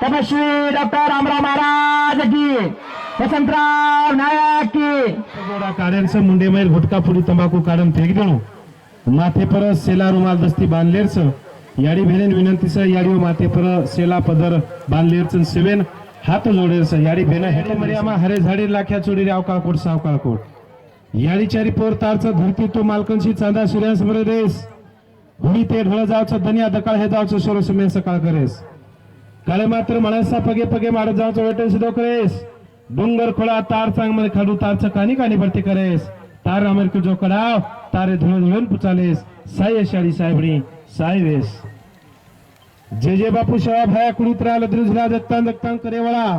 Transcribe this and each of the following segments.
तपस्वी डॉक्टर रामराव महाराज की, वसंतराव नायक की. गोडा काढेलच मुंडेमैल गुटखा पुरी तंबाखू काढून फेक देणू माथे पर सेला रुमाल दस्ती बांधलेरच याडी भेनेन विनंतीच याडी माथे पर सेला पदर बांधलेरच सेवेन हात जोडेरच याडी भेन हेटे मर्यामा हरे झाडी लाख्या चोडी अवकाळ कोट सावकाळ कोट याडी चारी पोर तारचा धरती तो मालकनशी चांदा सूर्यांसमोर रेस हुडी ते ढोळ जावचं दनिया दकाळ हे जावचं सोर सुमे सकाळ करेस काळे मात्र म्हणसा पगे पगे मारत जावचं वेटन सिद्धो करेस डोंगर खोळा तार चांग मध्ये खाडू तारचं कानी कानी भरती करेस तार अमेरिका जो कडाव तारे धुळून धुळून पुचालेस साय शाळी साहेबणी साय वेस जे बापू शिवा भाया कुडीत राहिला द्रुजला दत्तान दत्तान करे वळा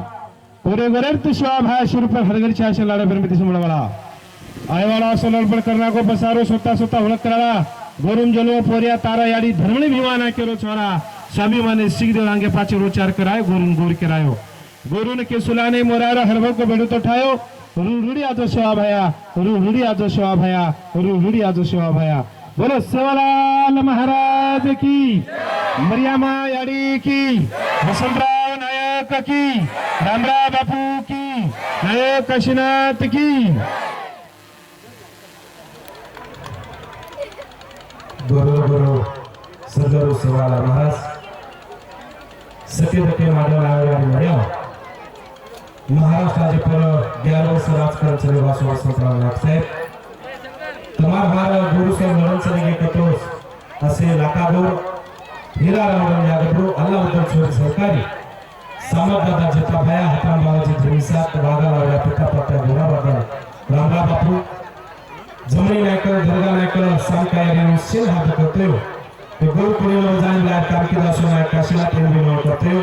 कोरे गरर तू शिवा भाया शुरूप हरगडच्या आशा लाडा बिरमिती समोर वळा आयवाळा सोलरपण करना को बसारो स्वतः स्वतः हुळक कराळा गोरुम जलो पोरिया तारा याडी धर्मणी भिवाना केरो छोरा स्वाभिमाने सिख देवांगे पाचे रोचार कराय गोरुन गोर करायो गोरुन के सुलाने मोरारा हरभो को बेडू तो ठायो रुडी आजो शिवा भाया रुडी आजो शिवा भाया रुडी आजो शिवा भाया बोलो सेवालाल महाराज की मरियामा याडी की वसंतराव नायक की रामराव बापू की नायक काशीनाथ की गुरु सदगुरु सेवालाल महाराज सत्यदके माधवराव मर्या महाराष्ट्राचे पर 11 वर्ष राजकारण चले वासो वसंतराव नायक साहेब तमार बार गुरु साहेब लढन चले कतोस असे लाखागोर हीरा रामराव यागडू अल्लाह उद्धव छोरी सरकारी सामदादा जता भाया हताम बाबाजी धुमीसात वागा लावला पिता पत्ता गोरा बदल रामराव बापू जमनी नायकर दर्गा नायकर सामकायरी सेल हात करते ते गोल कुणीला जाण ला कारकिर्द नायक काशीनाथ यांनी करते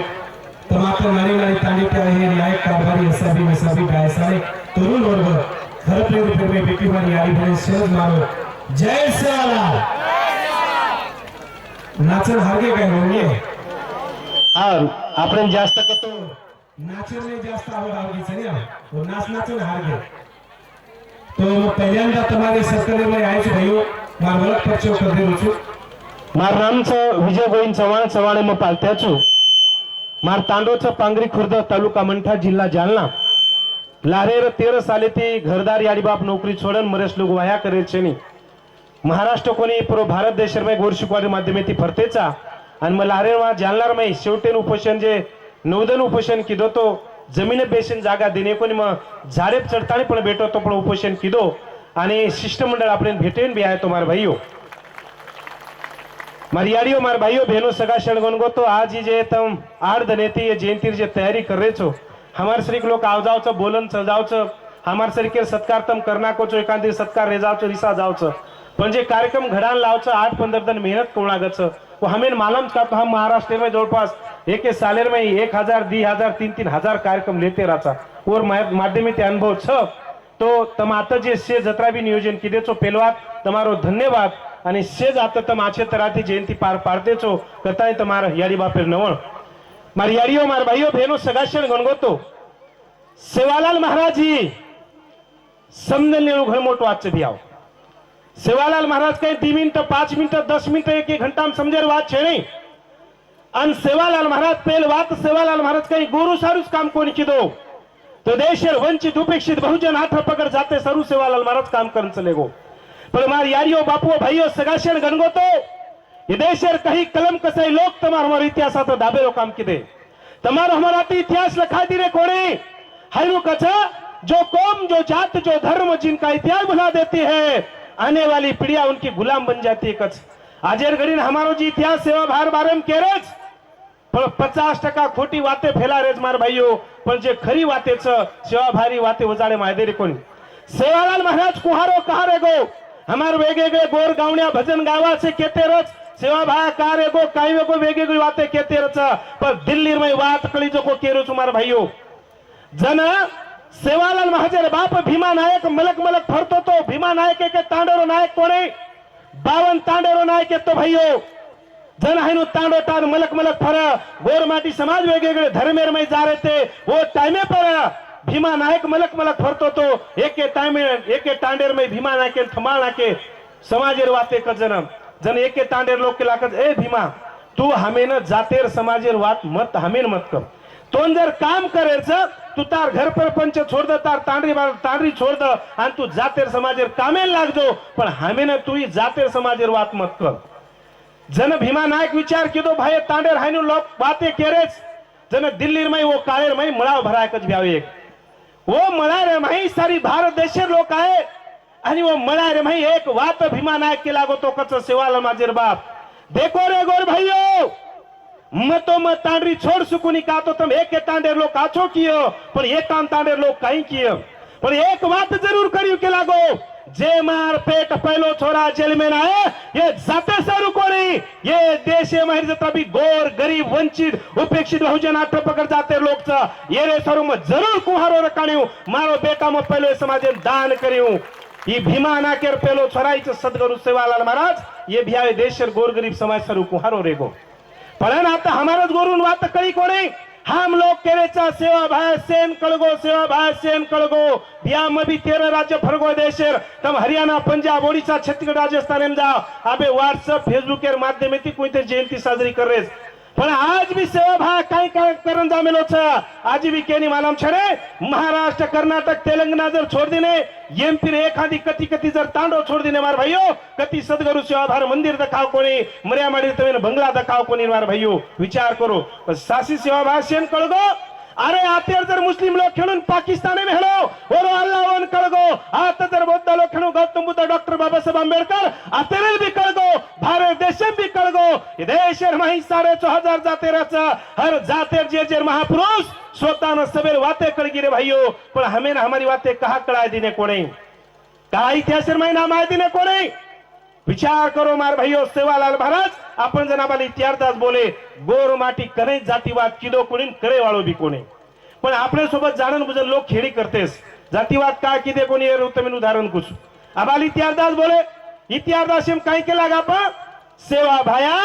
तमात्र नारी नारी तांडित्या हे नायक कारभारी असाबी गायसाने तरुण वर्ग खरपले रुपये बेटीवारी आई बने सहज मारो जय सेवालाल नाचन हारगे काय होणे हा आपण जास्त करतो नाचन में जास्त आवड आवडी चलिया वो नाच नाचन हारगे तो पहिल्यांदा तुम्हारे सरकारी में आए भाइयों मार वलक परचो कर दे रुचु मार नामचं विजय गोविंद चव्हाण चव्हाणे मग पालत्याचो मार तांडोचं पांगरी खुर्द तालुका मंठा जिल्हा जालना लारेर 13 साले ती घरदार याडी बाप नौकरी छोडन मरेस लोग वाया करेल छेनी महाराष्ट्र कोणी पूर्व भारत देश में गोरशिकवाडी माध्यमेती फरतेचा आणि मग लारेर वा जालनार में शेवटेन उपोषण जे नौदन उपोषण किदो तो जमीन बेसन जागा देणे कोणी मग झाडे चढताना पण भेटो तो पण उपोषण किदो आणि शिष्टमंडळ आपण भेटेन बी आहे तो मार भाईयो मरियाडियो मार भाइयों बहनों सगा शणगन गो तो आज ही जे तम आठ दनेती ये जयंती जे तैयारी कर रहे छो हमार सरीक लोग आव जाओ छो बोलन चल जाओ छो हमार सरीके सत्कार तम करना को छो एकांती सत्कार रे जाओ छो रिसा जाओ छो पण जे कार्यक्रम घडान लाव छो 8-15 दिन मेहनत कोणा गच वो हमें मालूम था तो हम महाराष्ट्र में जोड़पास एक सालेर में 1000 2000 3000 कार्यक्रम लेते रहता और माध्यमिक अनुभव छ तो तम आता जे से जत्रा भी नियोजन किदे छो पेलवात तमारो धन्यवाद आणि सेज आता तम आछे तराती जयंती पार पाडते छो कताय तमारा याडी बापेर नवण मार याडीओ मार भाईओ बहनों सगाशण गणगोतो सेवालाल महाराज जी समजन लेणू घर मोटो आज भी आओ सेवालाल महाराज कहीं 2 मिनट 5 मिनट 10 मिनट 1 घंटा में समझे बात छे नहीं अन सेवालाल महाराज पहल बात सेवालाल महाराज कहीं गुरु सारूस काम कोनी कीधो तो देशर वंचित उपेक्षित बहुजन हाथ पकड़ जाते सरू सेवालाल महाराज काम करन चलेगो पर मार यारियो बापू भाइयों सगाशण गणगो तो ये देशर कहीं कलम कसई लोग तमार हमारे इतिहास तो दाबेरो काम किदे तमार हमारा इतिहास लखा दी रे कोणे हरु कथा जो कौम जो जात जो धर्म जिनका इतिहास भुला देती है आने वाली पीढ़ियां उनकी गुलाम बन जाती है कच आजेर घड़ी हमारो जी इतिहास सेवा भार बारे में केरेज पर 50% खोटी बातें फैला रेज मार भाइयों पर जे खरी बातें सेवा भारी बातें वजाड़े मायदे रे कोणी सेवालाल महाराज कुहारो कहा रे गो हमार वेगवेगळे गोर गावण्या भजन गावा से केते रच सेवा भाया कार गो काही वेगो वेगवेगळी बातें केते रच पर दिल्ली में बात कळी जो को केरो तुम्हार भाइयों जन सेवालाल महाजन बाप भीमा नायक मलक मलक फरतो तो भीमा नायक के तांडोरो नायक कोणे 52 तांडोरो नायक तो भाइयों जन हायनु तांडो तांड मलक मलक फर गोरमाटी समाज वेगवेगळे धर्मेरमय जा रहे थे वो टाइमे पर भीमा नायक मलक मलक फरतो तो एके टाइमे एके टांडेर में भीमा नायक थमाल नाके समाजेर वाते का जन एके टांडेर लोग के लाकत ए भीमा तू हमें जातेर समाजेर वात मत हमें मत कर तो जर काम करायचं तू तार घर पर पंच छोड़ दे तार तांडरी छोड़ दे आणि तू जातेर समाजेर कामेल लागजो पण हमें तू ही जातेर समाजेर वात मत कर जन भीमा नायक विचार किदो भाई तांडेर हायनु लोक बातें केरेच जन दिल्ली में वो काळेर में मळाव भरायकच भ्यावे एक वो मळार में सारी भारत देशेर लोक आहे आणि वो मळार में एक वात भीमा नायक के लागो तो कच सेवाल माझेर बाप देखो रे गोर भाइयों मतो मत तांडरी छोड़ सुकुनी का तो तुम एक तांडेर लोग आछो कियो पर एक तांडेर लोग कहीं कियो पर एक बात जरूर करियो के लागो जे मार पेट पहलो छोरा जेल में ना है ये जाते सर को नहीं ये देश में जता भी गोर गरीब वंचित उपेक्षित बहुजन आठ पकड़ जाते लोग ये रे सरू में जरूर कुहारो रकाणियो मारो बेटा में पहले समाज दान करियो ये भीमा नाकेर पहलो छोराईच सदगुरु सेवालाल महाराज ये भी देशर गोर गरीब समाज सरू कुहारो रेगो पण आता हमारच गोरून वात कळी कोणी हम लोग केरेचा सेवा भाई सेन कळगो सेवा भाई सेन कळगो बिया मबी 13 राज्य फरगो देशेर तम हरियाणा पंजाब ओडिशा छत्तीसगढ़ राजस्थान में जाओ अबे व्हाट्सएप फेसबुक के माध्यम से कोई जयंती साजरी कर रेस पण आज भी सेवा भाई कई काय करन जामेलो छ आज भी केनी मालूम छड़े महाराष्ट्र कर्नाटक तेलंगाना जर छोड़ देने एमपी रे एखादी कति कति जर तांडो छोड़ देने मार भाइयों कति सदगुरु सेवा भार मंदिर दखाव कोणी मर्यामाडी तवेन बंगला दखाव कोणी मार भाइयों विचार करो सासी सेवा भाई सेन कळगो अरे आतेर जर मुस्लिम लोग खेळून पाकिस्तान में हेलो और अल्लाह वन कळगो आता जर बौद्ध लोग खेळू गौतम बुद्ध डॉक्टर बाबा साहेब आंबेडकर आतेर भी कळगो भारत देश भी कळगो ये देशर माही 4,500 जातेराच हर जातेर जे महापुरुष स्वतः न सवेर वाते कळगी रे भाइयों पण हमें ना हमारी बातें कहा कळाय दिने कोणी का इतिहासर माही नाम आय दिने कोणी विचार करो मार भाइयों सेवालाल महाराज आपण जनाबाली इतिहासदास बोले गोर माटी कने जातीवाद किदो कोणी करे वाळो भी कोणी पण आपले सोबत जाणून बुजून लोक खेडी करतेस जातीवाद का किदे कोणी ये तमिन उदाहरण कुछ अबाली इतिहासदास बोले इतिहासदास हम काय केला गापा सेवा भाया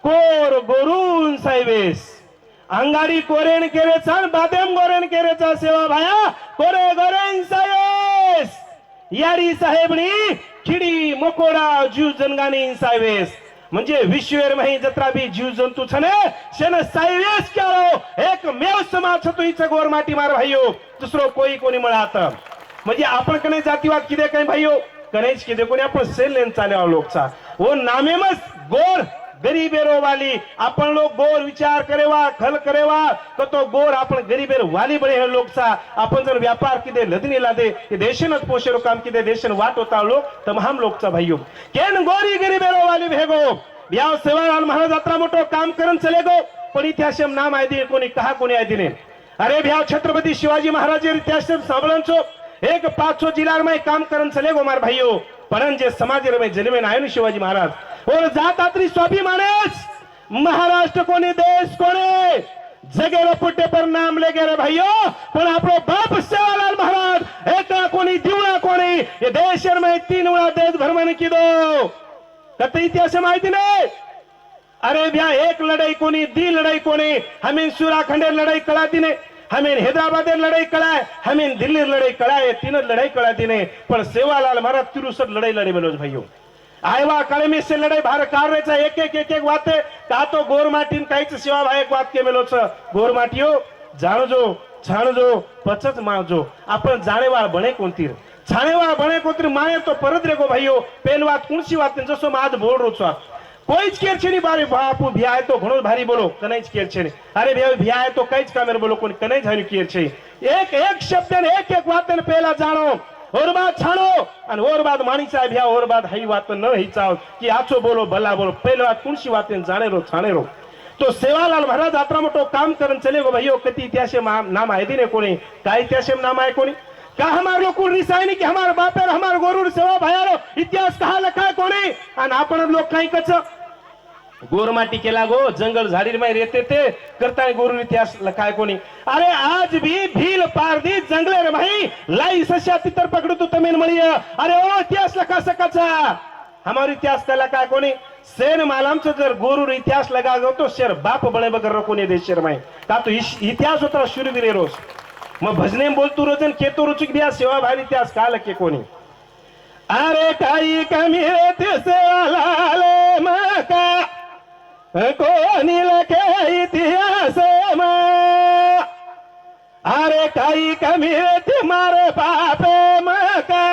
कोर गोरून साहेबेस अंगाडी कोरेन केरेचा बादेम गोरेन केरेचा सेवा भाया कोरे गोरेन साहेबेस यारी साहेबनी खिडी मकोडा जीव जनगानी साहेबेस म्हणजे विश्वेर माही जत्रा भी जीव जंतू छने शेन साहेबेस क्यारो एक मेव समाज छतो इच गोर माटी मार भाइयो दुसरो कोई कोणी मळात म्हणजे आपण कने जातीवाद किदे काय भाइयो कनेच किदे कोणी आपण सेल लेन चाले लोकचा वो नामेमस गोर गरीबेरो वाली आपण लोग गोर विचार करेवा खल करेवा तो गोर आपण गरीबेर वाली बळे हे लोकचा आपण जर व्यापार किदे लदनी लादे ते देशनच पोषेरो काम किदे देशन वाट होता लोक तमाम लोकचा भाइयो केन गोरी गरीबेरो वाली भेगो ब्याव सेवालाल महाराज यात्रा मोटो काम करन चले गो पण इतिहास नाम आय दिने कोणी कहा कोणी आय दिने अरे ब्याव छत्रपति शिवाजी महाराज इतिहास सांभळणचो एक 500 जिल्हा में काम करन चले गो मार भाइयो पण जे समाज में जन्मे आयो ने शिवाजी महाराज और जातात्री स्वाभिमानेच महाराष्ट्र कोने देश कोने जगेरो पुट्टे पर नाम ले गे भाइयों पण आपलो बाप सेवालाल महाराज एका कोणी दिवळा कोणी ये देशर में 3 वेळा देश भ्रमण किदो कत इतिहास माहिती नाही अरे भ्या एक लड़ाई कोणी दी लड़ाई कोणी हमें सुराखंडेर लड़ाई कळा दिने हमें हैदराबाद लड़ाई कळाय हमें दिल्ली लड़ाई कळाय तीन लड़ाई कळा दिने पण सेवालाल महाराज 63 लड़ाई लड़े बोलो भाइयों आयवा काले में से लड़ाई भार कार्य एक वाते का तो गोर माटीन काहीच सेवा भाई एक वात के मेलो छ गोर माटीओ जाणजो पचच माळजो आपण जाणेवाळ बने कोणतीर छाणेवाळ बने कोणतीर माये तो परत रेगो भाइयों पेन वात कुणसी वात जसो माज बोल रोचवा कोईच केर छे नी बारे बापू भ्याय तो घणो भारी बोलो कनेच केर छे अरे भ्याय तो कईच कामेर बोलो कोण कनेच हानी केर छे एक एक शब्द ने एक वात ने पहला जानो और बात छाड़ो और बात मानी साहब या और बात हई बात न ही चाहो कि आछो बोलो भला बोलो पहले बात कुणसी बात जाने रो छाने रो तो सेवालाल महाराज यात्रा मोटो काम करन चले गो भाइयों कति इतिहास नाम आय दिने कोणी काय इतिहास नाम आय कोणी का हमार लोग रिसायनी कि हमार बापेर हमार गोरुर सेवा भायारो इतिहास कहा लखाय कोणी आणि आपण लोक काही कच गोरमाटी केला गो जंगल झाड़ी में रहते थे करता है गोरु इतिहास लखाय कोणी अरे आज भी भील पार दी जंगले रे भाई लाई सस्या तितर पकड़ू तो तमेन मळिय अरे ओ इतिहास लखा सकाचा हमारो इतिहास का लखाय कोणी सेन मालामचं जर गोरूर इतिहास लगा तो शेर बाप बड़े बगर कोणी दे शेर माई का तो इतिहास होता शूरवीर रोज मग भजने बोलतो रोजन केतो रुचिक बिया सेवा भाई इतिहास काल के कोणी अरे काही कमी ते सेवालाले मका कोणी लखे इतिहास मा अरे काही कमी ते मारे पापे मका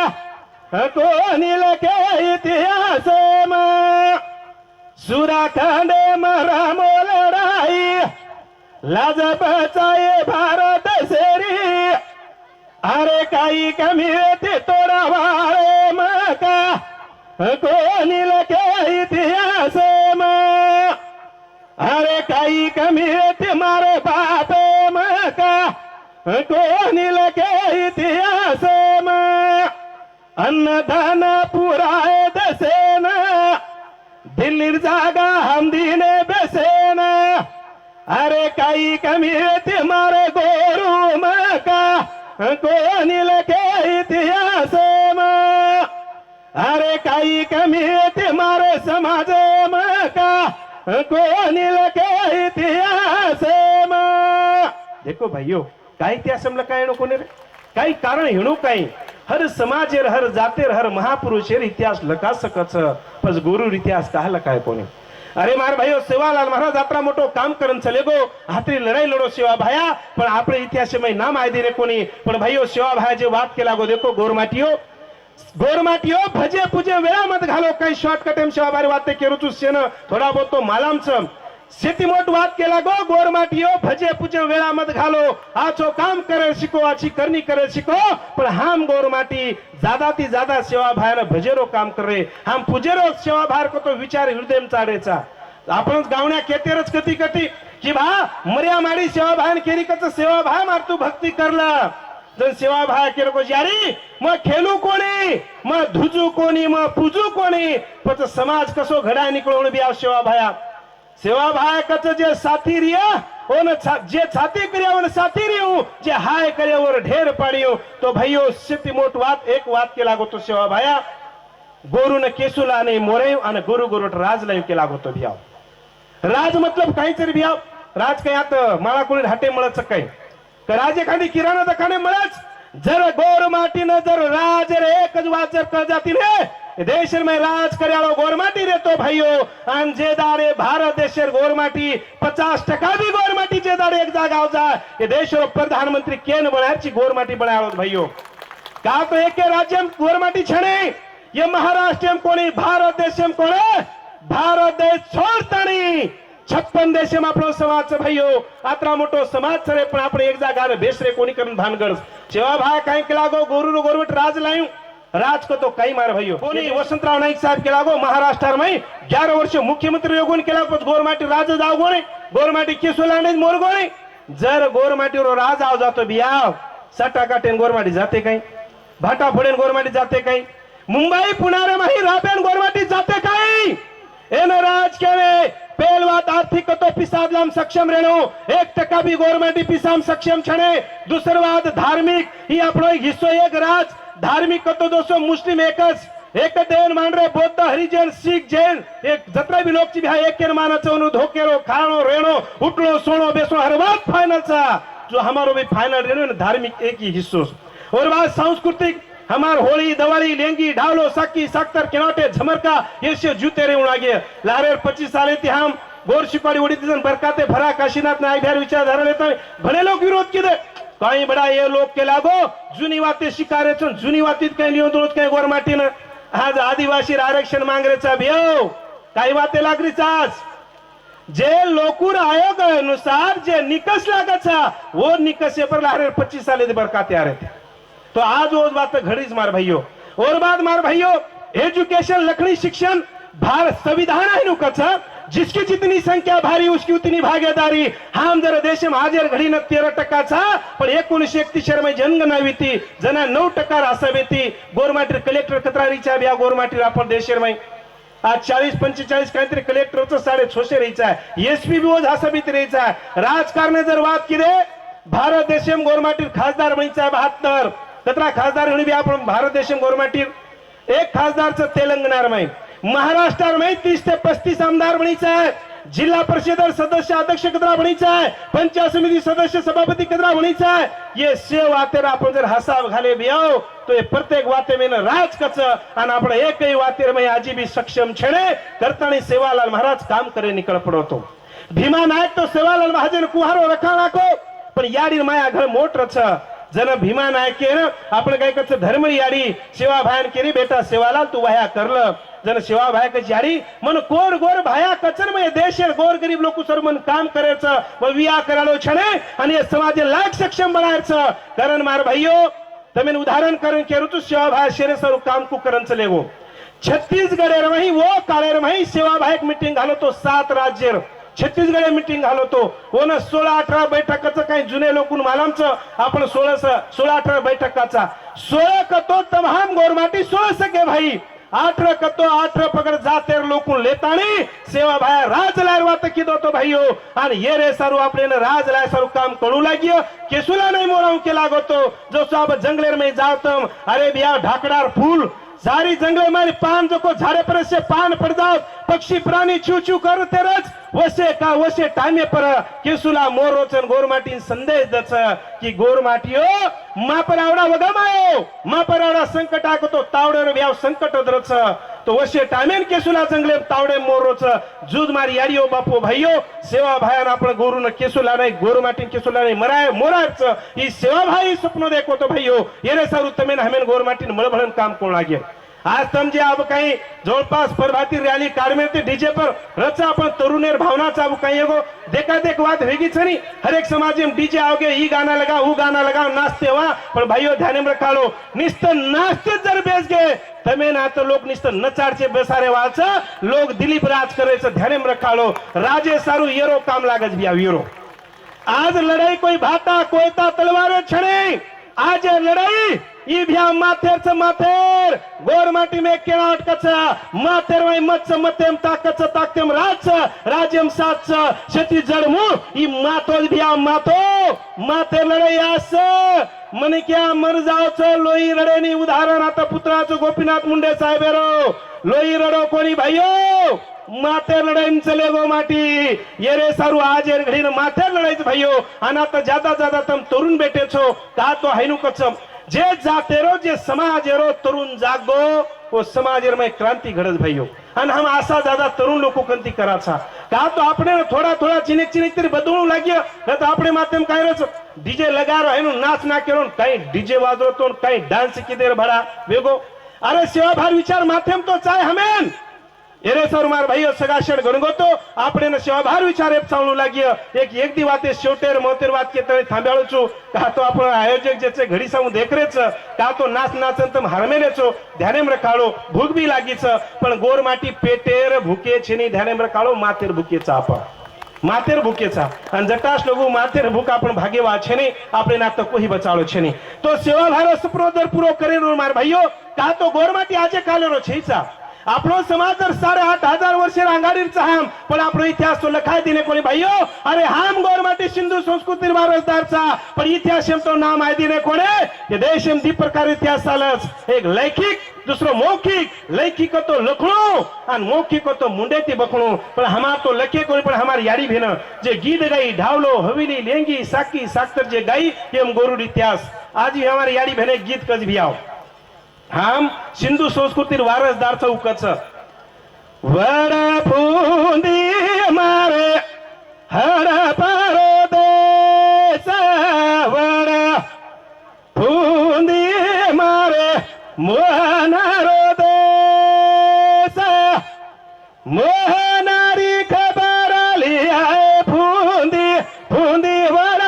कोणी लखे इतिहास मा सुरा खांडे मरा मोलराई लाज बचाए भारत सेरी अरे काही कमी ते तोडा वाळे मका कोणी लखे इतिहास मा अरे काही कमी ते मारे बापे मका कोणी लखे इतिहास मा अन्नदान पुराए दसेना दिल्लीर जागा हम दीने बेसेना अरे काही कमी ते मारे गोरू मका कोणी लखे इतिहास मा अरे काही कमी ते मारे समाज मका कोणी लखे इतिहास मा देखो भाइयों काही इतिहास काय नको रे काही कारण हेणू काही हर समाजेर हर जातेर हर महापुरुषेर इतिहास लका सकच पस गुरु इतिहास काहला काय कोणी अरे मार भाइयों सेवालाल महाराज यात्रा मोटो काम करन चले गो हातरी लढाई लढो सेवा भाया पण आपले इतिहास में नाम आय दे रे कोणी पण भाइयों सेवा भाया जे बात केला गो देखो गोरमाटियो भजे पूजे वेळा मत घालो काही शॉर्टकट एम सेवा भारी वाते केरू तू सेन थोडा बहुत तो मालामचं शेती मोठ वाद केला गो गोरमाटियो भजे पूजे वेळा मत घालो आचो काम करे शिको आची करनी करे शिको पण हम गोरमाटी ज्यादा ती ज्यादा सेवा भायर भजेरो काम करे हम पूजेरो सेवा भार को तो विचार हृदय चाडेचा आपण गावण्या केतेरच कती कती की भा मर्या माडी सेवा भान केरी कच सेवा भा मारतू भक्ती करला जर सेवा भाया केलो को जारी मग खेळू कोणी मग धुजू कोणी मग पूजू कोणी पच समाज कसो घडा निकळून बी सेवा भाया सेवा भाया कच जे साथी रिया ओन जे छाती कर्या ओन साथी रियो जे हाय कर्या वर ढेर पाडियो तो भाइयो सिटी मोट वात एक वात केला गो तो सेवा भाया गोरू न केसुला ने मोरे आणि गुरु गुरुट राज लाईव केला गो तो भियाव राज मतलब काहीच रे भियाव राज काय आता माळा कोणी हाटे मळच काय राज एखादी किराणा दुकाने मळच जर गोर माटीनं जर राज रे एकच वाचर कर जाती रे देश में राज कर्यालो गोरमाटी रे तो भाइयो आणि जे दारे भारत देशर गोरमाटी 50% भी गोरमाटी जे दारे एक जागा हो जा ये देशरो प्रधानमंत्री केन बनायची गोरमाटी बनायो भाइयो का तो एक राज्य में गोरमाटी छणे ये महाराष्ट्र में कोणी भारत देश में कोणे भारत देश छोडतानी 56 देश में आपलो समाज भाइयो आत्रा मोटो समाज सरे पण आपण एक जागा बेसरे कोणी करून भानगड सेवा भा काय केला गो गोरू गोरवट राज लायू राज को तो कई मार भाइयों कोणी वसंतराव नाईक साहब केला गो महाराष्ट्र में 11 वर्ष मुख्यमंत्री योगून केला पण गोरमाटी राज जाव गोणे गोरमाटी केसुलांडे मोर गोणे जर गोरमाटीवर राज आव जातो बियाव 60% गोरमाटी जाते काही भाटा फोडेन गोरमाटी जाते काही मुंबई पुणे माही राबेन गोरमाटी जाते काही एन राज केवे पहलवात आर्थिक तो पिसादलाम सक्षम रेणो 1% भी गोरमाटी पिसाम सक्षम छणे दुसरवाद धार्मिक ही आपलो हिस्सो एक राज धार्मिक तो दोस्तों मुस्लिम एक देन मान रहे बौद्ध हरिजन सिख जैन एक जत्रा भी लोक भी एक मानाचं धोकेरो खाणो रेणो उठलो सोनो बेसो हर बात फाइनल सा जो हमारो भी फाइनल रेणो धार्मिक एक ही हिस्सो और बात सांस्कृतिक हमार होली दिवाली लेंगी ढालो साकी साक्तर किनाटे झमरका ये से जूते रे उणागे लारेर 25 साले ती हम गोर शिकवाडी उडी तिजन बरकाते भरा काशीनाथ नाय भ्यार विचारधारा लेता भले लोक विरोध किदे काही बडा ये लोक के लागो जुनी वाते शिकारे जुनी वातीत काही लिहून दोन काही गोरमाटीनं आज आदिवासी आरक्षण मांगरेचा भियो काही वाते लागरीचा आज जे लोकूर आयोग अनुसार जे निकस लागचा वो निकस पर लारे 25 साले बरकाते आ रहे थे तो आज वो बात घड़ीज मार भाइयों और बात मार भाइयों एजुकेशन लखनी शिक्षण भारत संविधान है नुकचा जिसकी जितनी संख्या भारी उसकी उतनी भागीदारी हम जर देश में हाजर घडी न 13% पण 1931 में जनगणना हुई जना 9% असावेती गोरमाटी कलेक्टर कतरारीचा बिया गोरमाटी आपण देशर में आज 40-45 काहीतरी कलेक्टरचं 650 रहीचा आहे एसपी भी वो हसाबीत रहीचा आहे राजकारणे जर बात किदे भारत देश में गोरमाटी खासदार म्हणचा 72 कतरा खासदार हणी भी आपण भारत देश में गोरमाटी एक खासदारचं तेलंगणार में महाराष्ट्रामध्ये 30 ते 35 आमदार बनायचं आहे, जिल्हा परिषद सदस्य अध्यक्ष कदरा बनायचं आहे, पंचायत समिती सदस्य सभापती कदरा बनायचं आहे. ये सेव वातेर आपण जर हसाब घाले बियाव तो ये प्रत्येक वाते में राज कच आणि आपण एकही वातेर में आजी भी सक्षम छेड़े करतानी सेवालाल महाराज काम करे निकळ पडतो. भीमा नायक तो सेवालाल महाजन कुहारो रखा नाको पण याडी माया घर मोटरच जन भीमा नायक के ना आपण काय कच धर्म याडी सेवा भायन केली बेटा सेवालाल तू वाया करलं जन सेवा भाया कच याडी मन कोर गोर भाया कचर में देश गोर गरीब लोक सर मन काम करायचं व विया करालो छणे आणि समाज लाख सक्षम बनायचं कारण मार भाईयो તમે ઉદાહરણ કરણ કેરું તો સેવા ભાઈ શેરે સરું કામ કુ કરન ચલેગો छत्तीसगढ़ रही वो काळे रही सेवा भाई मीटिंग घालो तो 7 राज्य छत्तीसगढ़ मीटिंग घालो तो वो न 16-18 बैठकाचं काही जुने लोकून मालामचं आपण 16-18 बैठकाचा 16 कतो तमाम गोरमाटी 16 सके भाई 18 कतो 18 पकड़ जाते लोकून लेतानी सेवा भाई राज लारवात किदो तो भाईयो आणि ये रे सारू आपले राज लाय सारू काम करू लागियो केसुला नाही मोराव के लागो तो जो सब जंगलेर में जातम अरे बिया ढाकडार फूल सारी जंगले में पान जो को झाड़े पर से पान पड़ जाओ पक्षी प्राणी चू चू करते रच वसे का वसे टाइमे पर केसुला मोरोचन गोरमाटी संदेश दच की गोरमाटीओ मा पर आवडा वगमायो मा पर आवडा संकट आको तो तावडे व्याव संकट दरच तो वसे टाइमेन केसुला जंगले तावडे मोरोच जूद मारी याडियो बापो भाईयो सेवा भायान आपण गोरुन केसुला नाही गोरमाटी केसुला नाही मराय मोराच ही सेवा भाई स्वप्न देखो तो भाईयो येरे सारू तमेन हमेन गोरमाटी मळभळन काम कोण लागे आज समझे अब कहीं जवळपास प्रभाती रैली काढमे ते डीजे पर रचा अपन तरुणेर भावना चाबू कहीं एगो देखा देख बात होगी छनी हर एक समाज में डीजे आओगे ई गाना लगा वो गाना लगा नाचते वहां पर भाइयों ध्यान में रखा लो निस्त नाचते जर बेच गए तमे ना तो लोग निस्त नचाडचे बसारे वाच लोग दिलीप राज करायचं ध्यान में रखा लो राजे सारू येरो काम लागत भी येरो आज लड़ाई कोई भाता कोयता तलवार छणे आज लड़ाई ई भ्या माथेरच माथेर गोरमाटी में केनाट कचा माथेर वई मच्च मतेम ताकच ताकतेम राज राज्यम साच शेती जडमु ई माथोज भ्या माथो माथेर लढाई आस मने क्या मर जाओच लोई रडेनी उदाहरण आता पुत्राचं गोपीनाथ मुंडे साहेबेरो लोई रडो कोणी भाईयो माथे लढाई चले गो माटी ये रे सारू आज एर घडी माथे लढाई भाईयो आणि आता ज्यादा तम तरुण बेटे छो का तो हैनु कचम जे जातेरो जे समाजेरो तरुण जागो वो समाजेर में क्रांति घडत भाईयो आणि हम आशा ज्यादा तरुण लोक कंती कराचा का तो आपने थोड़ा चिनिक तरी बदलू लाग्यो न तो आपने माध्यम काय रच डीजे लगारो हैनु नाच ना केरो काही डीजे वाजो तो काही डांस किदेर भरा वेगो अरे सेवा भार विचार माध्यम तो चाय हमेन एरे सर मार भाई सगळा शेड गणगोतो આપણે ને સેવાભાર વિચારે ચાલુ લાગ્યો એક દી વાતે શોટેર મોતેર વાત કે તને થાંભ્યાળું છું કા તો આપણો આયોજક જે છે ઘડી સામુ દેખરે છે કા તો નાચ તમ હરમેલે છો ધ્યાનેમ રખાળો ભૂખ બી લાગી છે પણ ગોર માટી પેટેર ભૂકે છે ની ધ્યાનેમ રખાળો માતેર ભૂકે છે આપા માતેર ભૂકે છે અને જટાશ લોકો માતેર ભૂખ આપણ ભાગેવા છે ની આપણે ના તો કોઈ બચાળો છે ની તો સેવાભાર સપ્રોદર પૂરો કરેલો માર ભાઈઓ કા તો ગોર માટી આજે કાલેનો છે ઈચા આપણો સમાજ जर 8,500 वर्षे रांगाडीरचा हाम पण आपलो इतिहास तो लखाय दिने कोणी भाईयो अरे हाम गोरमाटी सिंधू संस्कृती वारसदारचा पण इतिहास तो नाम आहे दिने कोणे हे देश दी प्रकार इतिहास चालच एक लौकिक दुसरो मौखिक लौकिक तो लखणो आणि मौखिक तो मुंडेती बखणो पण हमार तो लखे कोणी पण हमार याडी भेन जे गीत गाई ढावलो हवेली लेंगी साकी साक्तर जे गाई एम गोरुड इतिहास आज भी हमार याडी भेने गीत कज भी आओ हम सिंधु संस्कृती वारसदार चौकच वड फुंदी मारे हड पारो देश वड फुंदी मारे मोहनारो देश मोहनारी खबर आली आहे फुंदी फुंदी वड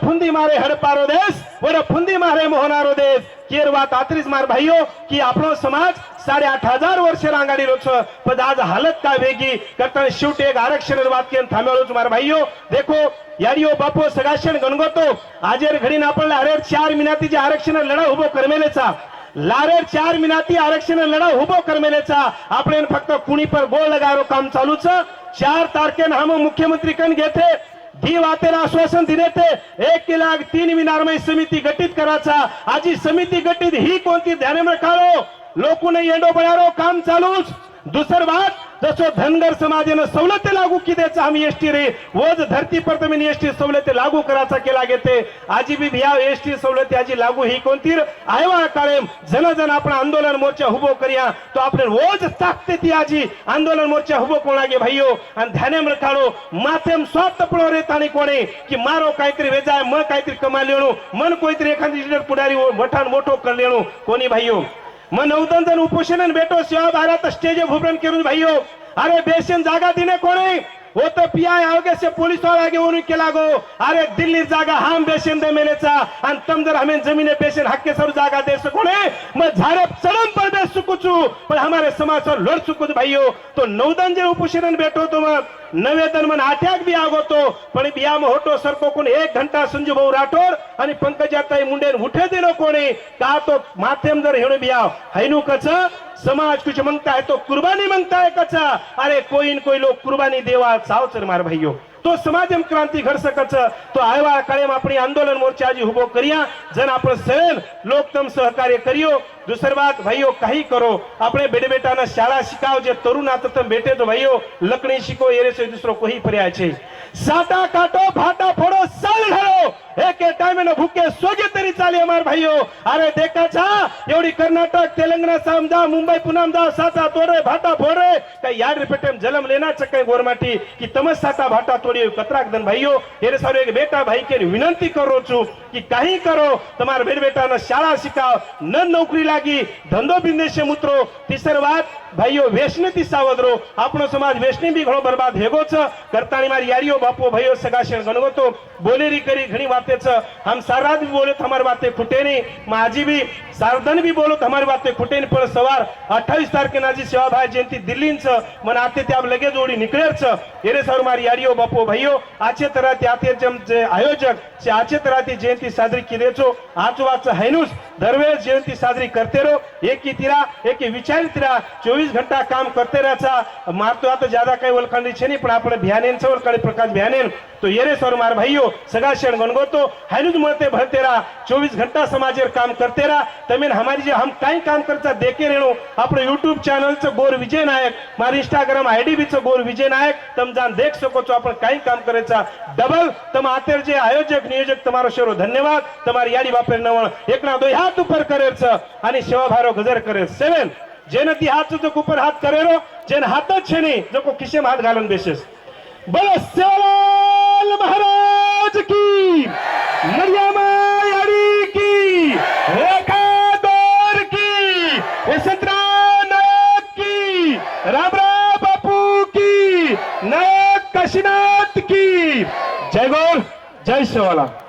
फुंदी मारे हड पारो देश वड फुंदी मारे मोहनारो देश केर बात आतरीच मार भाईयो की आपलो समाज 8,500 वर्ष रांगाडी रोच पण आज हालत का वेगी करता शेवटी एक आरक्षण बात केन थांबेलोच मार भाईयो देखो यारियो बापो सगाशण गणगोतो आजेर घडी आपण अरे 4 मिनिटाची जे आरक्षण लढा उभो करमेलेचा लारे 4 मिनिटाची आरक्षण लढा उभो करमेलेचा आपण फक्त कुणी पर गोळ लगारो काम चालूच 4 तारखेन हम मुख्यमंत्री कन घेते धी वातेला आश्वासन दिले ते 1,03,000 समिती गठीत करायचा आजी समिती गठीत ही कोणती ध्याने रखालो लोकून येडो बळारो काम चालूच दुसर बात जसो धनगर समाजानं सवलती लागू किद्याचं आम्ही एसटी रे वज धरती पर तुम्ही एसटी सवलती लागू करायचा केला घेते आजी बी ह्या एसटी सवलती आजी लागू ही कोणती आयवा कायम जन जन आपण आंदोलन मोर्चा हुबो करिया तो आपण वज ताकते ती आजी आंदोलन मोर्चा हुबो कोणागे भाईयो आणि ध्याने रखाडो माथेम स्वार्थ पडो रे ताणी कोणे की मारो काहीतरी वेजाय म काहीतरी कमा लेणू मन कोणतरी एखादी लीडर पुढारी वठाण मोठो कर लेणू कोणी भाईयो मग 9 जण उपोषण भेटो सेवा भारत स्टेज भूपन करून भाईयो अरे बेशन जागा दिने कोणे वो तो पीआई आगे से पुलिस वाला आगे उन्हें केला गो अरे दिल्ली जागा हम बेशन दे मेलेचा आणि तम जर हमें जमीने बेशन हक के सर जागा दे सको ने मैं झारे चरम पर दे सुकुचू पर हमारे समाज पर लड़ सुकुच भाइयों तो 9 जण जे उपोषण बैठो तो मग नवेदन मन आठ्याक बी आगोतो पण बिया में होटो सरको कोण 1 घंटा संजू भाऊ राठोड आणि पंकजाताई मुंडेन उठे देनो कोणे का तो माध्यम जर हेणो बिया हैनु कच समाज कुछ मांगता है तो कुर्बानी मांगता है कचा अरे कोई न कोई लोग कुर्बानी देवा सावचर मार भाइयों तो समाजम क्रांती घड सकच तो आयवा कायम अपनी आंदोलन मोर्चा जी हुबो करिया जन आपण सैन लोक तम सहकार्य करियो दुसर बात भाइयों काही करो अपने बेटे बेटा ना शाळा शिकाव जे तरुण आता तम बेटे तो भाइयों लकड़ी शिको एरे से दूसरो कोई पर्याय छे साटा काटो फाटा फोड़ो साल ढालो एक टाइम न भूखे सोगे तरी चाले हमार भाइयों अरे देखा छा एवढी कर्नाटक तेलंगणा समजा मुंबई पुन्हा जा साचा तोडे भाटा फोडे काही याड रिपेटेम जलम लेना चक्के गोरमाटी की तमस साटा भाटा तोड़ी कतराक दन भाइयों एरे सारे एक बेटा भाई के विनंती करो छु कि काही करो तुम्हार बेट बेटा न शाळा शिकाव न नौकरी लागी धंधो बिजनेस मुत्रो तीसर बात भाइयों वेशने ती सावधरो अपनो समाज वेशने भी घणो बर्बाद हेगो छ करताणी मारी यारियो बापो भाइयों सगाशेण गणगोतो बोलेरी करी घणी वाते छ हम साराद भी बोले हमारी बातें खुटे नहीं माजी भी सारदन भी बोलो हमारी बातें खुटे नहीं पर सवार 28 तारखेना जी सेवाभाई जयंती दिल्ली मन आते ते आप लगे जोड़ी निकले छ एरे सर मारी यारियो बापो भाइयों आचे तरह ते आते जम जे आयोजक से आचे तरह ती जयंती साजरी किले छो आचवाच हैनुस दरवेज जयंती साजरी करते रहो एक की तिरा एक की विचार तिरा 24 घंटा काम करते रहता मारतो आता ज्यादा काही ओळखणी छे नहीं पण आपण ध्यानेन से ओळखणी प्रकाश ध्यानेन तो येरे सर मार भाइयों सगा क्षण गणगोतो हैनुज मरते भरते रहा 24 घंटा समाजेर काम करते रहा तमेन हमारी जे हम काही काम करता देखे रेणो आपण YouTube चॅनल च गोर विजय नायक मारी Instagram आयडी बी च गोर विजय नायक तम जान देख सको छो आपण काही काम करायचा डबल तम आतेर जे आयोजक नियोजक तमारो शेरो धन्यवाद तमारी याडी बापेर नवण एकना दो हाथ ऊपर करे छ आणि सेवा भारो गजर करे 7 जेने ती हाथ जो ऊपर हाथ करेरो जेन हाथ छे नहीं जो को खिसे में हाथ घालन बेसेस बोलो सेवालाल महाराज की मरियमा यारी की रेखा दौर की वसंतरा नायक की रामराव बापू की नायक काशीनाथ की जय गौर जय सेवालाल।